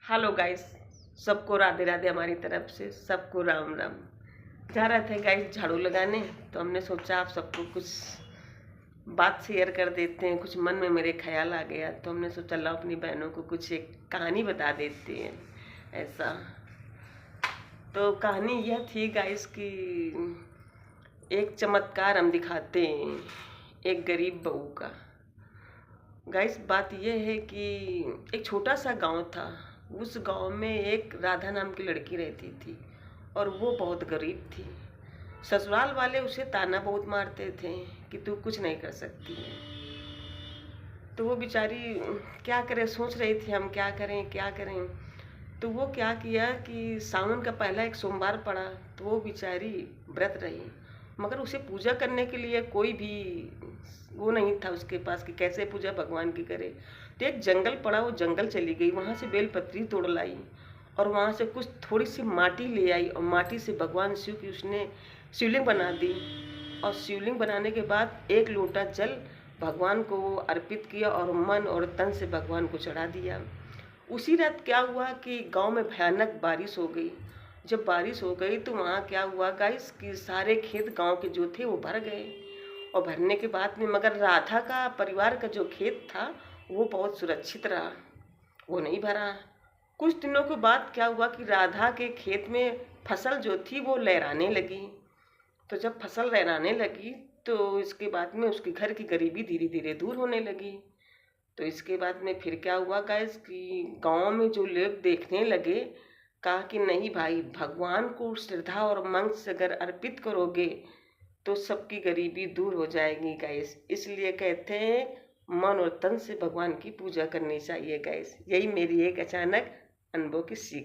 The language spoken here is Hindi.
हेलो गाइस, सबको राधे राधे हमारी तरफ से, सबको राम राम। जा रहे थे गाइस झाड़ू लगाने, तो हमने सोचा आप सबको कुछ बात शेयर कर देते हैं। कुछ मन में मेरे ख्याल आ गया, तो हमने सोचा लो अपनी बहनों को कुछ एक कहानी बता देते हैं। ऐसा तो कहानी यह थी गाइस कि एक चमत्कार हम दिखाते हैं एक गरीब बहू का। गाइस बात यह है कि एक छोटा सा गांव था। उस गांव में एक राधा नाम की लड़की रहती थी और वो बहुत गरीब थी। ससुराल वाले उसे ताना बहुत मारते थे कि तू कुछ नहीं कर सकती है। तो वो बेचारी क्या करे, सोच रही थी हम क्या करें क्या करें। तो वो क्या किया कि सावन का पहला एक सोमवार पड़ा, तो वो बेचारी व्रत रही, मगर उसे पूजा करने के लिए कोई भी वो नहीं था उसके पास कि कैसे पूजा भगवान की करे। तो एक जंगल पड़ा, वो जंगल चली गई, वहाँ से बेलपत्री तोड़ लाई और वहाँ से कुछ थोड़ी सी माटी ले आई और माटी से भगवान शिव की उसने शिवलिंग बना दी। और शिवलिंग बनाने के बाद एक लोटा जल भगवान को अर्पित किया और मन और तन से भगवान को चढ़ा दिया। उसी रात क्या हुआ कि गांव में भयानक बारिश हो गई। जब बारिश हो गई तो वहाँ क्या हुआ गाइस कि सारे खेत गांव के जो थे वो भर गए। और भरने के बाद में मगर राधा का परिवार का जो खेत था वो बहुत सुरक्षित रहा, वो नहीं भरा। कुछ दिनों के बाद क्या हुआ कि राधा के खेत में फसल जो थी वो लहराने लगी। तो जब फसल लहराने लगी तो इसके बाद में उसके घर की गरीबी धीरे धीरे दूर होने लगी। तो इसके बाद में फिर क्या हुआ गाइस कि गांव में जो लोग देखने लगे, कहा कि नहीं भाई, भगवान को श्रद्धा और मन से अगर अर्पित करोगे तो सबकी गरीबी दूर हो जाएगी गाइस। इसलिए कहते हैं मन और तन से भगवान की पूजा करनी चाहिए गाइस। यही मेरी एक अचानक अनुभव की सीख।